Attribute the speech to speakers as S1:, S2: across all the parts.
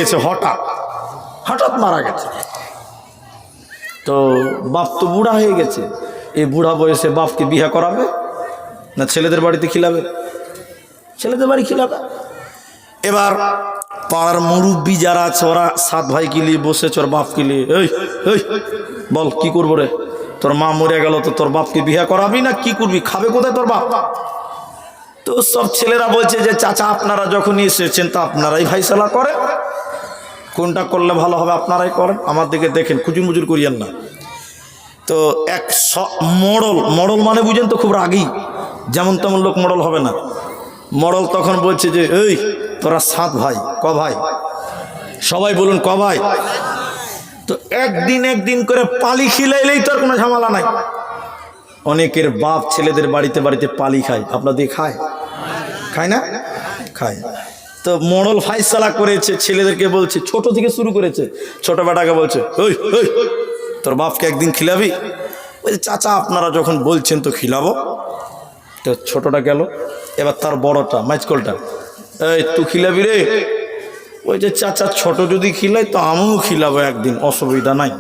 S1: গেছে, হঠাৎ হঠাৎ মারা গেছে। তো বাপ তো বুড়া হয়ে গেছে, এই বুড়া বয়সে বাপকে বিয়ে করাবে না ছেলেদের বাড়িতে খিলাবে? ছেলেদের বাড়ি খিলাবে। এবার পাড়ার মুরব্বী যারা আছে ওরা 7 ভাই কিলিয়ে বসেছে ওর বাপকে নিয়ে, এই এই বল কি করবো রে, তোর মা মরে গেল তো তোর বাপকে বিয়ে করাবি না কি করবি, খাবে কোথায় তোর বাপ? তো সব ছেলেরা বলছে যে চাচা আপনারা যখন এসেছেন তা আপনারাই ফাইসালা করেন, কোনটা করলে ভালো হবে আপনারাই করেন, আমার দিকে দেখেন, খুচুর মুচুর করিয়েন না। তো এক মডল মানে বুঝেন তো, খুব রাগী, যেমন তেমন লোক মডল হবে না। মডল তখন বলছে যে এই তোরা 7 ভাই, ক ভাই? সবাই বলুন ক ভাই? তো একদিন করে পালি খিলাইলেই তো আর কোনো ঝামেলা নাই। অনেকের বাপ ছেলেদের বাড়িতে বাড়িতে পালি খায়, আপনাদের খায়? খায় না? খায়। তো মডল ফাইসালা করেছে, ছেলেদেরকে বলছে, ছোট থেকে শুরু করেছে, ছোট বেটাকে বলছে ওই ওই তোর বাপকে একদিন খিলাবি? বলছে চাচা আপনারা যখন বলছেন তো খিলাবো। তো ছোটটা গেল, এবার তার বড়টা মাইজকলটা, এই তুই খিলাবি রে? ওই যে চাচা ছোট যদি খিলাই তো আমিও খিলাবো একদিন, অসুবিধা নাই।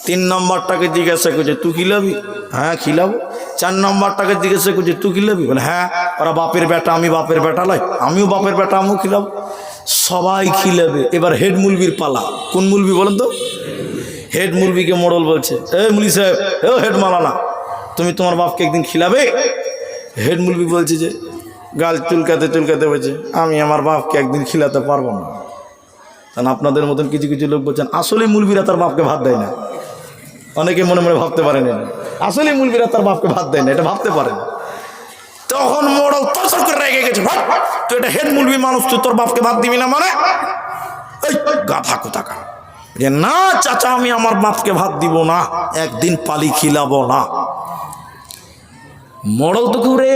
S1: 3 নম্বরটাকে জিজ্ঞাসা করছে তুই খিলাবি? হ্যাঁ খিলাবো। 4 নম্বরটাকে জিজ্ঞাসা করছে তুই খিলাবি? বলে হ্যাঁ, ওরা বাপের বেটা আমি বাপের বেটা লাই, আমিও বাপের বেটা আমিও খিলাবো। সবাই খিলাবে। এবার হেড মুলবির পালা। কোন মুলবি বলেন তো? হেড মুলবিকে মোড়ল বলছে, এই মুলি সাহেব, এ হেড মালানা, তুমি তোমার বাপকে একদিন খিলাবে? হেড মুলবি বলছে যে গাল চুলকাতে চুলকাতে বলছে আমি আমার বাপকে একদিন খিলাতে পারবো না। কারণ আপনাদের মতন কিছু কিছু লোক বলছেন আসলে মুলবিরা তার বাপকে ভাত দেয় না। অনেকে মনে মনে ভাবতে পারেন আসলে মুলবিরা তার বাপকে ভাত দেয় না, এটা ভাবতে পারেন। তখন মোড়ল তসর করে রেগে গেছে, তুই এটা হেড মুলবি মানুষ, তুই তোর বাপকে ভাত দিবি না মানে? এই গাধা কোথাকার, যে না চাচা আমি আমার বাপকে ভাত দিব না, একদিন পালি খিলাবো না। মোড়ল তো ঘুরে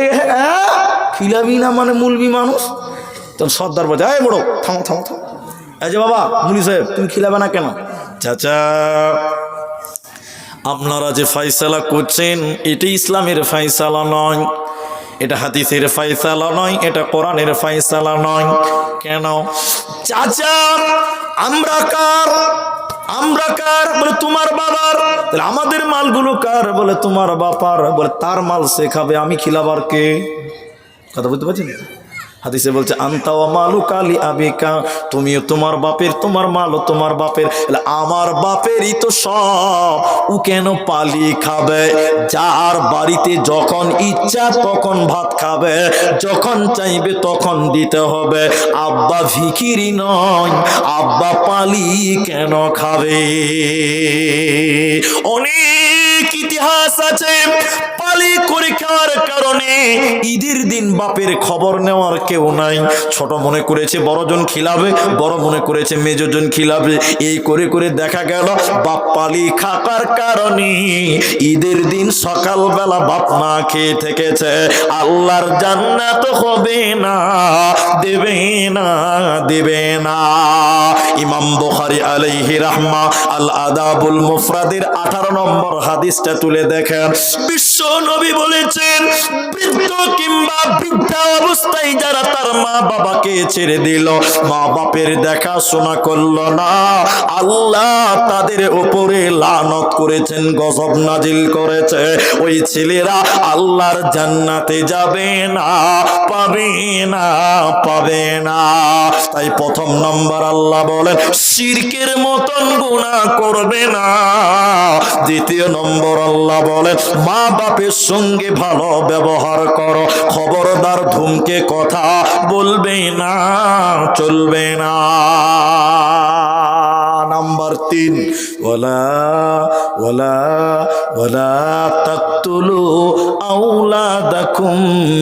S1: খিলাবি না মানে মুলবি মানুষ। তখন সর্দার বলছে এই মোড়ল থামো থামো থামো, এই যে বাবা মুলি সাহেব তুমি খিলাবে না কেন? চাচা আপনারা যে ফাইসালা করছেন এটা ইসলামের ফাইসালা নয়, এটা হাদিসের ফাইসালা নয়, এটা কোরআনের ফাইসালা নয়। কেন? চাচা আমরা কার? আমরা কার? বলে তোমার বাবার। তাহলে আমাদের মালগুলো কার? বলে তোমার বাবার। বলে তার মাল সে খাবে, আমি খিলাবার কে? কথা বুঝতে পারছেন? হাদিসে বলছে আনতা ওয়া মালুকা লি আবিকা, তুমিও তোমার বাপের, তোমার মালও তোমার বাপের। আমার বাপেরই তো সব, ও কেন পালি খাবে? যার বাড়িতে যখন ইচ্ছা তখন ভাত খাবে, যখন চাইবে তখন দিতে হবে। আব্বা ভিখিরি নয়, আব্বা পালি কেন খাবে? অনেক ইতিহাস আছে পালি করে খাওয়ার কারণে ঈদের দিন বাপের খবর নেওয়ার কেউ নাই। ছোট মনে করেছে বড়জন খিলাবে, বড় মনে করেছে মেজজন খিলাবে, এই করে করে দেখা গেল বাপ পালি খাকার কারণে ঈদের দিন সকালবেলা বাপ না খেয়ে থেকেছে। আল্লাহর জান্নাত হবে না, দেবে না, দেবে না। ইমাম বুখারী আলাইহি রাহমা আল আদাবুল মুফরাদের 18 নম্বর হাদিসটা তুলে দেখেন। বিশ্ব নবী বলেছেন বৃদ্ধ কিংবা বৃদ্ধা অবস্থায় যারা তার মা বাবাকে ছেড়ে দিল, মা বাপের দেখাশোনা করলো না, আল্লাহ তাদের উপরে লানত করেছেন, গজব নাজিল করেছে। ওই ছেলেরা আল্লাহর জান্নাতে যাবে না, পাবে না, পাবে না। তাই 1 নম্বর আল্লাহ বলেন শিরকের মতন গুনাহ করবে না। 2 নম্বর আল্লাহ বলেন মা বাপের সঙ্গে ভালো ব্যবহার করো, খবরদার ধুমকে কথা বলবে না, চলবে না। নাম্বার 3 ওয়ালা তাকতুলু আওলাদাকুম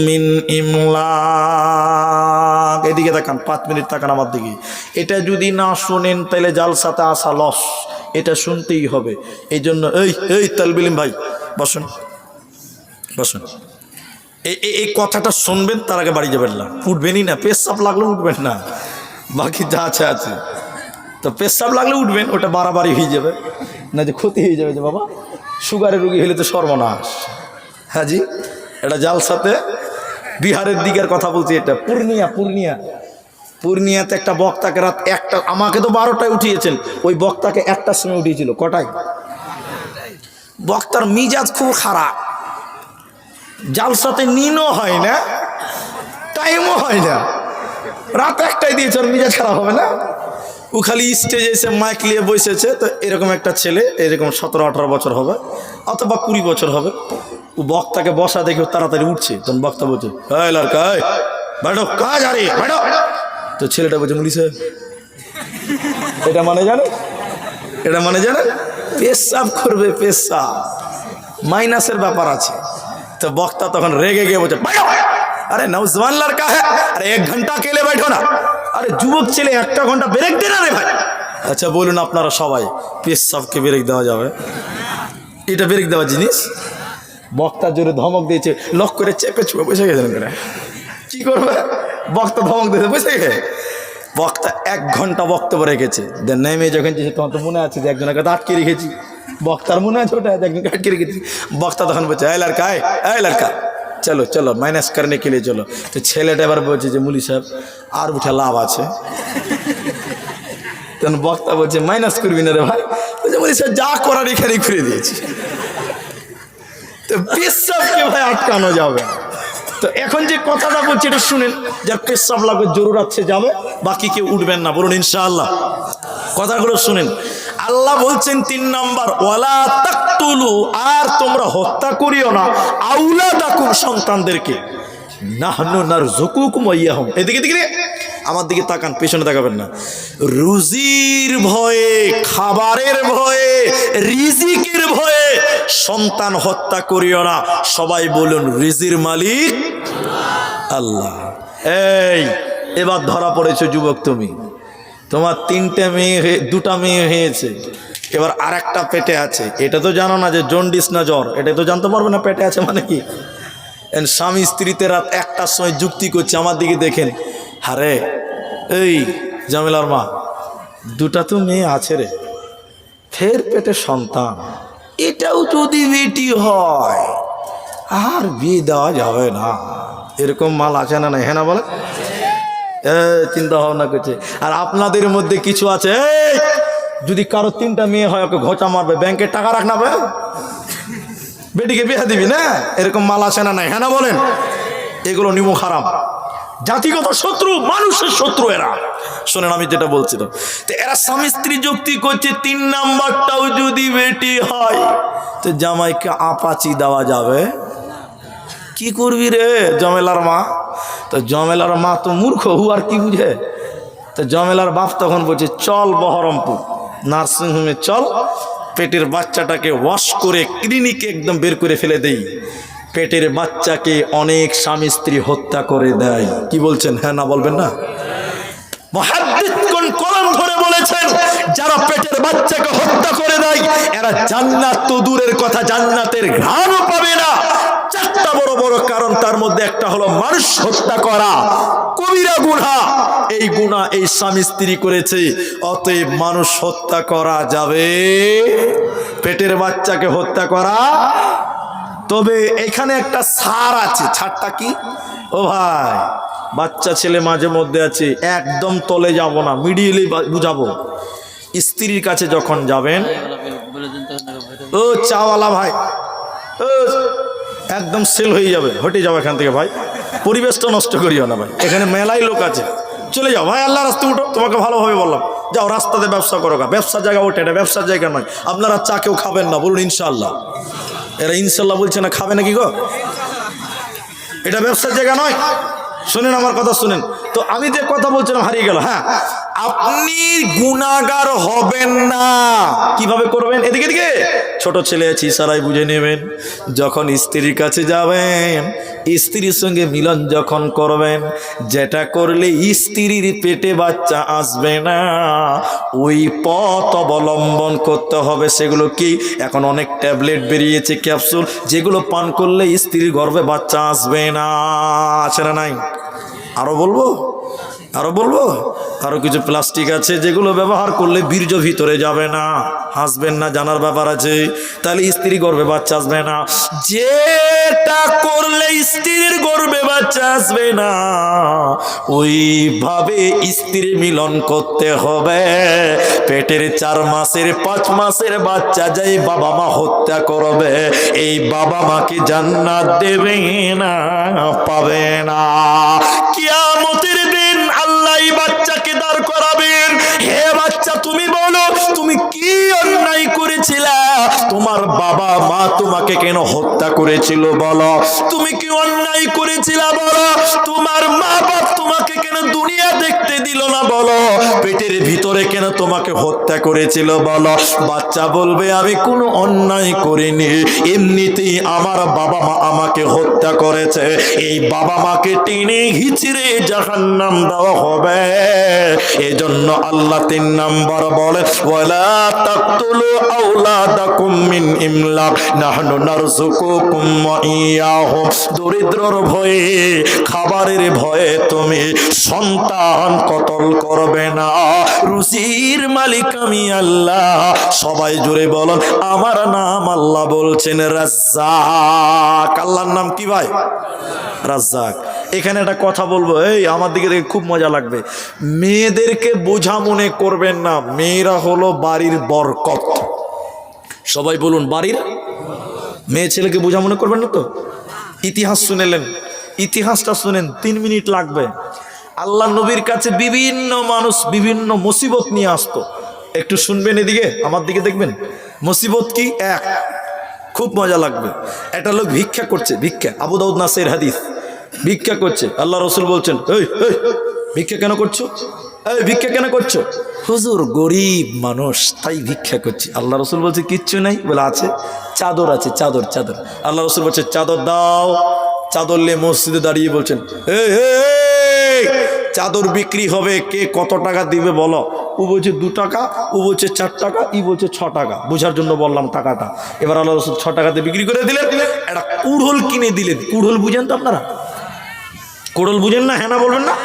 S1: মিন ইমলাক। এদিকে তাকান, 5 মিনিট তাকান আমার দিকে। এটা যদি না শুনেন তাহলে জালসাতে আসা লস, এটা শুনতেই হবে। এই জন্য এই তালবিলিম ভাই বসুন বসুন, এই কথাটা শুনবেন, তার আগে বাড়ি যাবেন না, উঠবেনই না। পেশাব লাগলে উঠবেন না, বাকি যা আছে আছে। তো পেশাব লাগলে উঠবেন, ওটা বাড়াবাড়ি হয়ে যাবে, না যে ক্ষতি হয়ে যাবে। যে বাবা সুগারের রোগী হলে তো সর্বনাশ। হ্যাঁ জি, এটা জালসাতে বিহারের দিকের কথা বলছি, এটা পূর্ণিয়া। পূর্ণিয়াতে একটা বক্তাকে রাত একটা, আমাকে তো 12টায় উঠিয়েছেন, ওই বক্তাকে 1টার সময় উঠিয়েছিল। কটায়? বক্তার মিজাজ খুব খারাপ, জালসাতে নিনও হয় না, টাইমও হয় না, রাত 1টায় দিয়েছে, ওর মিজাজ খারাপ হবে না? ও খালি স্টেজে এসে মাইক নিয়ে বসেছে। তো এরকম একটা ছেলে, এরকম 17-18 বছর হবে অথবা 20 বছর হবে, ও বক্তাকে বসা দেখে তাড়াতাড়ি উঠছে। তখন বক্তা বলছে, এই লড়কা, এই बैठो, कहाँ जा रही है, बैठो। তো ছেলেটা বলছে, মুলি সাহেব। এটা মানে জানে, এটা মানে জানে পেশাব করবে, পেশাব মাইনাসের ব্যাপার আছে। তো বক্তা তখন রেগে গিয়ে বলছে, बैठो। अरे नौजवान लड़का है, अरे 1 घंटा के लिए बैठो ना। अरे যুবক ছেলে, 1টা ঘন্টা ব্রেক দে না রে ভাই। আচ্ছা বলুন আপনারা সবাই, পেশাবকে ব্রেক দেওয়া যাবে? এটা ব্রেক দেওয়া জিনিস? বক্তা জোরে ধমক দিয়েছে, লক করে চেপে চুপে বসে গেছেন করে। কি করবে? বক্তা ধমক দিয়েছে, বসে গেছে। বক্তা 1 ঘন্টা বক্তব্য রেখেছে। নেমে যখন তোমার তো মনে আছে যে একজনকে আটকে রেখেছি, বক্তার মনে আছে ওটা, একজনকে আটকে রেখেছি। বক্তা তখন বলছে, এই লড়কা, এই লড়কা, চলো চলো মাইনাস করনে কে লিয়ে চলো। তো ছেলেটা এবার বলছে যে মুলি সাহেব আর উঠে লাভ আছে। তখন বক্তা বলছে, মাইনাস করবি না রে ভাই। বলছে, মুলি সাহেব যা করার এখানে ঘুরে দিয়েছি। তো পেশাবকে ভাই আটকানো যাবে। তো এখন যে কথাটা বলছি এটা শুনেন, যার পেশাব লাগবে জরুরত সে যাবে, বাকি কেউ উঠবেন না, বলুন ইনশাআল্লাহ। কথাগুলো শুনেন। আল্লাহ বলছেন 3 নাম্বার, ওয়ালা তাকতুলু, আর তোমরা হত্যা করিও না, আউলাদাকুম, সন্তানদেরকে, নাহনু নারযুকুকুম ওয়া ইয়াহুম। এদিকে দিকে আমার দিকে তাকান, পেছনে তাকাবেন না। রুজির ভয়ে, খাবারের ভয়ে, রিজিকের ভয়ে সন্তান হত্যা করিও না। সবাই বলুন, রিজির মালিক আল্লাহ। এই এবার ধরা পড়েছে যুবক, তুমি, তোমার 3টে মেয়ে, 2টা মেয়ে হয়েছে, এবার আরেকটা পেটে আছে। এটা তো জানো না যে জন্ডিস না জ্বর, এটা তো জানতে পারবে না পেটে আছে মানে কি। স্বামী স্ত্রীতে রাত 1টার সময় যুক্তি করছে, আমার দিকে দেখেন, হারে এই জামেলার মা, 2টা তো মেয়ে আছে রে, ফের পেটে সন্তান, এটাও যদি বেটি হয় আর বিয়ে দেওয়া যাবে না। এরকম মাল আছে না? হ্যাঁ না বলে? চিন্তা ভাবনা করছে। আর আপনাদের মধ্যে কিছু আছে, যদি কারো 3টা মেয়ে হয় ওকে ঘোচা মারবে, ব্যাংকে টাকা রাখ না, বেটিকে বিয়ে দিবি না, এরকম মাল আছে না? হ্যাঁ না বলেন? এগুলো নিমক হারাম, জাতিগত শত্রু, মানুষের শত্রু এরা। শোনেন আমি যেটা বলছিলাম, তো এরা স্বামী স্ত্রী যুক্তি করছে, 3 নাম্বারটাও যদি বেটি হয় তো জামাইকে আপাচি দেওয়া যাবে। কি করবি রে জমেলার মা? তো জমেলার মা তো মূর্খ, হু আর কি বুঝে। তো জমেলার বাপ তখন বলছে, চল বহরমপুর নার্সিংহোমে চল, পেটের বাচ্চাটাকে ওয়াশ করে ক্লিনিকে একদম বের করে ফেলে দেই। পেটের বাচ্চাকে অনেক স্বামী স্ত্রী হত্যা করে দেয়। কি বলছেন? হ্যাঁ না বলবেন না? মুহাদ্দিসগণ কোরআন ধরে বলেছেন, যারা পেটের বাচ্চাকে হত্যা করে দেয় এরা জান্নাত তো দূরের কথা, জান্নাতের ঘ্রাণও পাবে না। 4টা বড় বড় কারণ, তার মধ্যে একটা হলো মানুষ হত্যা করা, কবিরা গুনাহ। এই গুনাহ এই স্বামী স্ত্রী করেছে, অতএব মানুষ হত্যা করা যাবে, পেটের বাচ্চাকে হত্যা করা। তবে এখানে একটা ছাড় আছে। ছাড়টা কি? ও ভাই, বাচ্চা ছেলে মাঝে মধ্যে আছে, একদম তলে যাব না, মিডিয়েলি বুঝাবো। স্ত্রীর কাছে যখন যাবেন, ও চাওয়ালা ভাই, ও একদম সেল হয়ে যাবে, হটে যাও এখান থেকে ভাই, পরিবেশটা নষ্ট করিও না ভাই, এখানে মেলাই লোক আছে, চলে যাও ভাই, আল্লাহ রাস্তায় উঠো, তোমাকে ভালোভাবে বললাম, যাও রাস্তাতে ব্যবসা করো। ব্যবসার জায়গা ওঠে, এটা ব্যবসার জায়গা নয়। আপনারা চা কেউ খাবেন না, বলুন ইনশাআল্লাহ। এরা ইনশাল্লাহ বলছে না, খাবে নাকি গো? এটা ব্যবসার জায়গা নয়। শুনেন আমার কথা, শুনেন। তো আমি যে কথা বলছিলাম হারিয়ে গেল। হ্যাঁ, আপনি গুনাহগার হবেন না। কিভাবে করবেন? এদিকে দিকে ছোট ছেলে আছে, ইশারায় বুঝে নেবেন। যখন স্ত্রীর কাছে যাবেন, স্ত্রীর সঙ্গে মিলন যখন করবেন, যেটা করলে স্ত্রীর পেটে বাচ্চা আসবে না, ওই পথ অবলম্বন করতে হবে। সেগুলো কি? এখন অনেক ট্যাবলেট বেরিয়েছে, ক্যাপসুল, যেগুলো পান করলে স্ত্রীর গর্ভে বাচ্চা আসবে না। আছে না নাই? আরো বলবো? আরো বলবো, আরো কিছু প্লাস্টিক আছে যেগুলো ব্যবহার করলে বীর্য ভিতরে যাবে না, হাসবেন না, জানার ব্যাপার আছে। তাহলে স্ত্রী গর্ভে বাচ্চা আসবে না। যেটা করলে স্ত্রীর গর্ভে বাচ্চা আসবে না, ওইভাবে স্ত্রী মিলন করতে হবে। পেটের 4 মাসের 5 মাসের বাচ্চা যাই বাবা মা হত্যা করবে, এই বাবা মাকে জান্নাত দেবে না, পাবে না। কিয়ামতের দিন আল্লাহ বাচ্চাকে দাঁড় করাবেন। হে বাচ্চা, তুমি বলো তুমি কি অন্যায় করেছিলা? তোমার বাবা মা তোমাকে কেন হত্যা করেছিল বলো? তুমি কি অন্যায় করেছিলা বলো? তোমার মা বাপ তোমাকে কেন দুনিয়া দেখতে দিল না বলো? পেটের ভিতরে কেন তোমাকে হত্যা করেছিল বলো? বাচ্চা বলবে আমি কোনো অন্যায় করিনি, এমনিতেই আমার বাবা মা আমাকে হত্যা করেছে। এই বাবা মাকে টেনে হিচড়ে জাহান্নাম দেওয়া হবে। এজন্য আল্লাহ 3 নাম্বার বলে, ওয়ালা তাকতুলু আওলাদাকুম মিন ইমলাক নাহনু নারযুকুকুম ওয়া ইয়াহুম। দরিদ্রর ভয়ে, খাবারের ভয়ে তুমি সন্তান কতল করবে না। রুজির মালিক আমি আল্লাহ। সবাই জুড়ে বলুন আমার নাম। আল্লাহ বলছেন রাজ্জাক। আল্লাহর নাম কি ভাই? রাজ্জাক। এখানে একটা কথা বলবো, এই আমার দিকে দেখে খুব মজা লাগবে। মেয়েদেরকে বোঝা মনে করবেন না, মেয়েরা হলো বাড়ির বরকত। সবাই বলুন বাড়ির। মেয়ে ছেলেকে বোঝা মনে করবেন না তো। ইতিহাস শুনেলেন, ইতিহাসটা শুনেন, 3 মিনিট লাগবে। আল্লাহ নবীর কাছে বিভিন্ন মানুষ বিভিন্ন মুসিবত নিয়ে আসতো। একটু শুনবেন, এদিকে আমার দিকে দেখবেন। মুসিবত কি? এক, খুব মজা লাগবে। একটা লোক ভিক্ষা করছে, ভিক্ষা, আবু দাউদ নাসের হাদিস। ভিক্ষা করছে, আল্লাহ রসুল বলছেন এই ভিক্ষা কেন করছো? এই ভিক্ষা কেন করছো? হুজুর গরিব মানুষ তাই ভিক্ষা করছি। আল্লাহ রসুল বলছে কিচ্ছু নাই বলে, আছে, চাদর আছে, চাদর। চাদর। আল্লাহ রসুল বলছে চাদর দাও। চাদর নিয়ে মসজিদে দাঁড়িয়ে বলছেন এই চাদর বিক্রি হবে, কে কত টাকা দিবে বলো? ও বলছে 2 টাকা, ও বলছে 4 টাকা, ই বলছে 6 টাকা। বোঝার জন্য বললাম টাকাটা। এবার আল্লাহ রসুল 6 টাকাতে বিক্রি করে দিলেন। একটা কুড়োল কিনে দিলেন। কুড়োল বুঝেন তো আপনারা? কুড়োল বুঝেন না? হ্যাঁ না বলবেন না?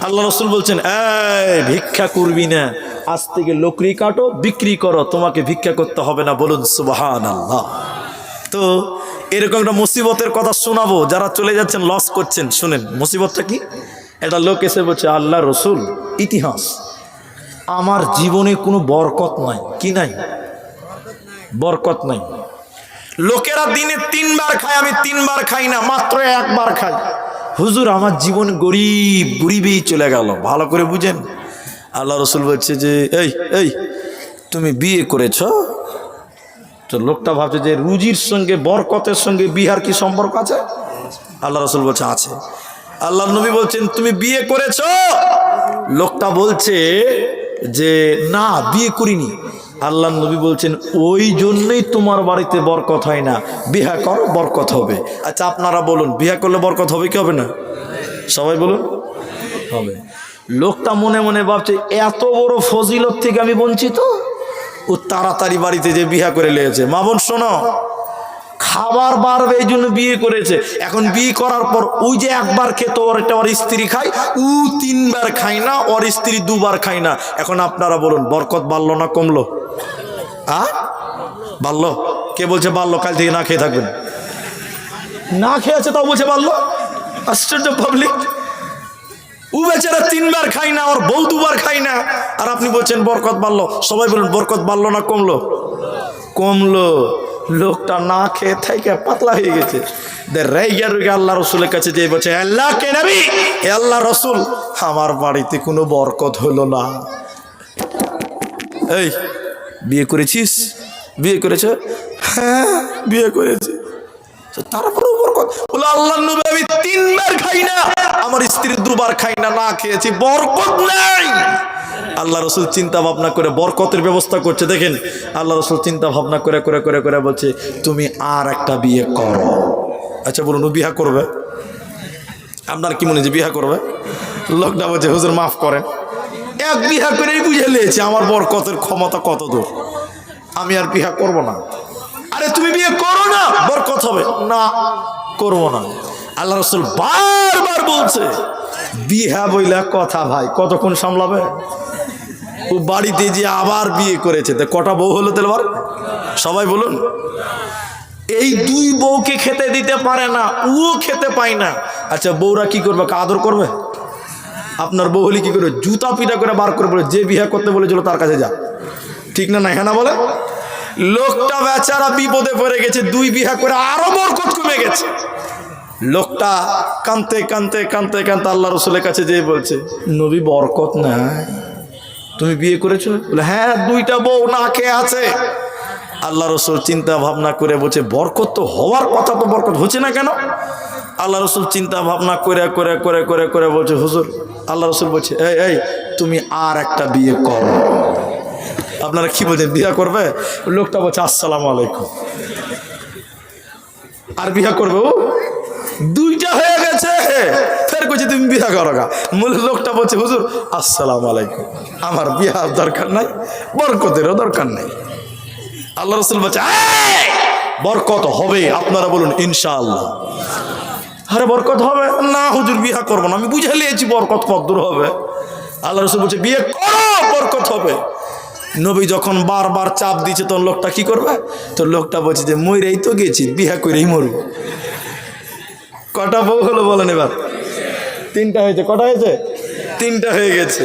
S1: আল্লাহ রসুল বলছেন এই ভিক্ষা করবি না, আজ থেকে লোকরি কাটো, বিক্রি করো, তোমাকে ভিক্ষা করতে হবে না। বলুন সুবহানাল্লাহ। তো এরকম একটা মুসিবতের কথা শোনাবো, যারা চলে যাচ্ছেন লস করছেন। শুনেন মুসিবতটা কি। একটা লোক এসে বলছে আল্লাহ রসুল, ইতিহাস, আমার জীবনে কোনো বরকত নাই। কি নাই? বরকত নাই। লোকেরা দিনে 3 বার খায়, আমি 3 বার খাই না, মাত্র 1 বার খাই। হুজুর আমার জীবন গরিব, গরিবেই চলে গেল। ভালো করে বুঝেন। আল্লাহ রসুল বলছে যে এই তুমি বিয়ে করেছ? তো লোকটা ভাবছে যে রুজির সঙ্গে বরকতের সঙ্গে বিহার কি সম্পর্ক আছে? আল্লাহ রসুল বলছে আছে। আল্লাহ নবী বলছেন তুমি বিয়ে করেছ? লোকটা বলছে যে না, বিয়ে করিনি। আল্লাহ নবী বলছেন ওই জন্যই তোমার বাড়িতে বরকত হয় না, বিয়ে কর, বরকত হবে। আচ্ছা আপনারা বলুন, বিয়ে করলে বরকত হবে কি হবে না? সবাই বলুন হবে। লোকটা মনে মনে ভাবছে এত বড় ফজিলত থেকে আমি বঞ্চিত। ও তাড়াতাড়ি বাড়িতে যে বিয়ে করে নিয়েছে। মা বোন শোনো, খাবার বাড়বে এই জন্য বিয়ে করেছে। এখন বিয়ে করার পর ওই যে 1 বার খেত, ওর স্ত্রী খায়, ও 3 বার খায় না, ওর স্ত্রী 2 বার খায় না। এখন আপনারা বলুন বরকত বাড়লো না কমলো? বাড়লো। কে বলছে বাড়লো? কাল থেকে না খেয়ে থাকবেন। না খেয়ে আছে তাও বলছে বাড়লো। আশ্চর্য পাবলিক। ও বেচারা 3 বার খায় না, ওর বউ 2 বার খায় না, আর আপনি বলছেন বরকত বাড়লো। সবাই বলুন বরকত বাড়লো না কমলো? কমলো। লোকটা না খেয়ে থেকে পাতলা হয়ে গেছে। আল্লাহ রসুলের কাছে যে বলছে আল্লাহ কে নবী, হে আল্লাহ রসুল, আমার বাড়িতে কোনো বরকত হলো না। এই বিয়ে করেছিস? বিয়ে করেছে? হ্যাঁ বিয়ে করেছি। তারপরে বরকত বলে আল্লাহ নবী আমি 3 বার খাই না, আমার স্ত্রী 2 বার খাই না, না খেয়েছি, বরকত নাই। আল্লাহ রসুল চিন্তা ভাবনা করে বরকতের ব্যবস্থা করছে। দেখেন আল্লাহ রসুল চিন্তা ভাবনা করে করে করে করে বলছে তুমি আর একটা বিয়ে করো। আচ্ছা বলুন ও বিয়ে করবে? আপনার কি মনে হচ্ছে বিয়ে করবে? লোকটা বলছে হুজুর মাফ করেন, 1 বিয়ে করেই বুঝে নিয়েছে আমার বরকতের ক্ষমতা কত দূর, আমি আর বিয়ে করব না। আরে তুমি বিয়ে করো না, বরকত হবে না। করবো না। আল্লাহ রসুল বারবার বলছে বিহা বইলা কথা ভাই কতক্ষণ সামলাবে? ও বাড়িতে যে আবার বিয়ে করেছে, তা কটা বউ হলো তাহলে বার? সবাই বলুন। এই দুই বউকে খেতে দিতে পারে না, ও খেতে পায় না। আচ্ছা বউরা কি করবে? আদর করবে? আপনার বউ হলে কি করবে? জুতা পিটা করে বার করে বলে, যে বিয়ে করতে বলেছিল তার কাছে যা। ঠিক না? না হ্যাঁ না বলে? লোকটা বেচারা বিপদে পড়ে গেছে, দুই বিয়ে করে আরো বরকত কমে গেছে। লোকটা কানতে কানতে কানতে কানতে আল্লাহ রসুলের কাছে যেয়ে বলছে, নবী বরকত নাই, তুমি বিয়ে করেছো? বলে হ্যাঁ, দুইটা বউ না খেয়ে আছে। আল্লাহ রসুল চিন্তা ভাবনা করে বলছে, বরকত তো হওয়ার কথা, তো বরকত হচ্ছে না কেন? আল্লাহ রসুল চিন্তা ভাবনা করে করে করে করে করে বলছে, হুজুর, আল্লাহ রসুল বলছে, এই এই তুমি আর একটা বিয়ে করো। আপনারা কি বলছেন, বিয়ে করবে? লোকটা বলছে আসসালামু আলাইকুম। আর বিয়ে করবে? ও দুইটা হয়ে গেছে, ফের কইছে তুমি বিয়ে করো গা। লোকটা বলছে, হুজুর আসসালামু আলাইকুম, আমার বিয়ার দরকার নাই, বরকতেরও দরকার নাই। আল্লাহ রসুল বলছে, বরকত হবে, আপনারা বলুন ইনশাআল্লাহ। আরে বরকত হবে না হুজুর, বিয়ে করবো না, আমি বুঝে নিয়েছি বরকত কদ্দুর হবে। আল্লাহ রসুল বলছে, বিয়ে করো, বরকত হবে। নবী যখন বারবার চাপ দিচ্ছে, তখন লোকটা কি করবে? তো লোকটা বলছে যে মইরেই তো গেছি, বিয়ে করেই মরবো। কটা বউ হলো বলেন এবার? তিনটা হয়েছে। কটা হয়েছে? তিনটা হয়ে গেছে।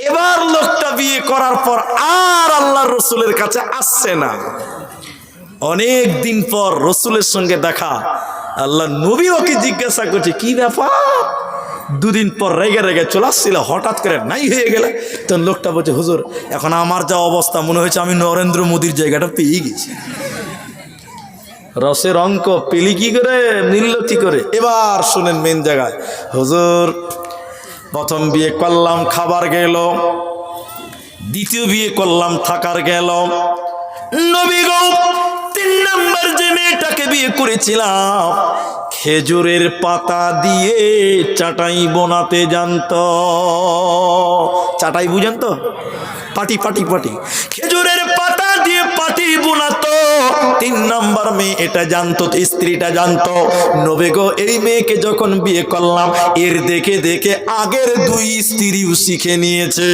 S1: এবার লোকটা বিয়ে করার পর আর আল্লাহর রসুলের কাছে আসছে না। অনেক দিন পর রসুলের সঙ্গে দেখা, আল্লাহ নবী ওকে জিজ্ঞাসা করছে, কি ব্যাপার? দুদিন পর রেগে রেগে চলে আসছিল, হঠাৎ করে নাই হয়ে গেলে। তখন লোকটা বলছে, হুজুর এখন আমার যা অবস্থা, মনে হয়েছে আমি নরেন্দ্র মোদীর জায়গাটা পেয়ে গেছি। রসের অঙ্ক পেলি কি করে, মিলল কি করে? এবার শুনেন মেন জায়গায়। হুজুর প্রথম বিয়ে করলাম, খাবার গেল। দ্বিতীয় বিয়ে করলাম, থাকার গেল। নবী গো, 3 নম্বর যে মেয়েটাকে বিয়ে করেছিলাম, খেজুরের পাতা দিয়ে চাটাই বোনাতে জানতো। চাটাই বুঝেন তো? পাটি পাটি পাটি, খেজুরের পাতা দিয়ে পাটি বোনাতো। 3 নম্বর মেয়ে এটা জানতো, স্ত্রীটা জানতো। নবী গো, এই মেয়েকে যখন বিয়ে করলাম, এর দেখে দেখে আগের 2 স্ত্রীও শিখে নিয়েছে।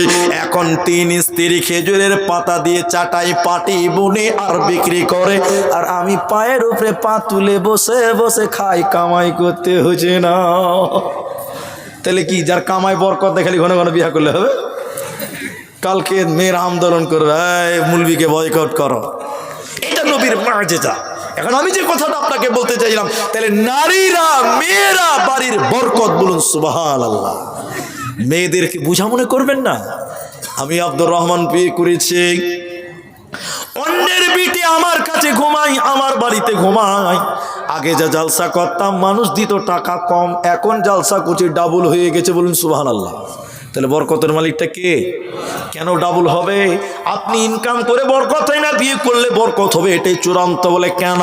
S1: এখন 3 স্ত্রী খেজুরের পাতা দিয়ে চাটাই পাটি বুনে আর বিক্রি করে, আর আমি পায়ের উপরে পা তুলে বসে বসে খাই, কামাই করতে হচ্ছে না। তাহলে কি, যার কামাই বরকত দেখালি ঘন ঘন বিয়ে করলে হবে? কালকে মেয়ের আন্দোলন করবে, মুলবিকে বয়কট করো। এটা নবীর মুআজিজা। এখন আমি যে কথাটা আপনাকে বলতে চাইলাম, তাহলে নারীরা, মেয়েরা বাড়ির বরকত, বলুন সুবহানাল্লাহ। মেয়েদেরকে বুঝা মনে করবেন না। আমি আব্দুর রহমান বিয়ে করেছি, অন্যের বিটি আমার কাছে ঘুমাই, আমার বাড়িতে ঘুমাই। আগে যা জালসা করতাম মানুষ দিত টাকা কম, এখন জালসা করছি ডাবল হয়ে গেছে, বলুন সুবহানাল্লাহ। তাহলে বরকতের মালিকটা কে? কেন ডাবল হবে? আপনি ইনকাম করে বরকত হয় না, বিয়ে করলে বরকত হবে, এটাই চূড়ান্ত। বলে কেন?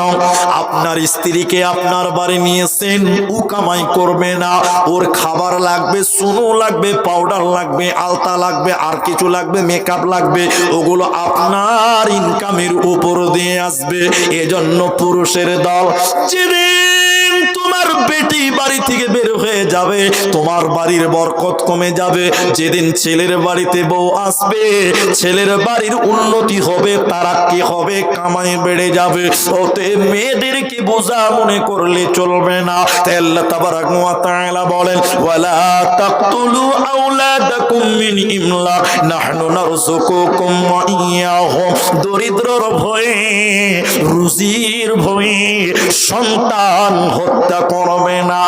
S1: আপনার স্ত্রীকে আপনার বাড়ি নিয়েছেন, ও কামাই করবে না, ওর খাবার লাগবে, সুনো লাগবে, পাউডার লাগবে, আলতা লাগবে, আর কিছু লাগবে, মেকআপ লাগবে, ওগুলো আপনার ইনকামের উপর দিয়ে আসবে। এজন্য পুরুষের দল, যেদিন তোমার বেটি বাড়ি থেকে বের হয়ে যাবে, তোমার বাড়ির বরকত কমে যাবে। যেদিন ছেলের বাড়িতে বউ আসবে, ছেলের বাড়ির উন্নতি হবে, তারাক্কি হবে, কামাই বেড়ে যাবে। ওতে মেয়েদেরকে বোঝা মনে করলে চলবে না। আল্লাহ তাবারাক ওয়া তাআলা বলেন, ওয়ালা তাকতুলু আওলাদাকুম মিন ইমলাক নাহনু নারযুকুকুম ওয়া ইয়াহুম। দরিদ্রর ভয়ে, রুজির ভয়ে সন্তান হত্যা করবে না।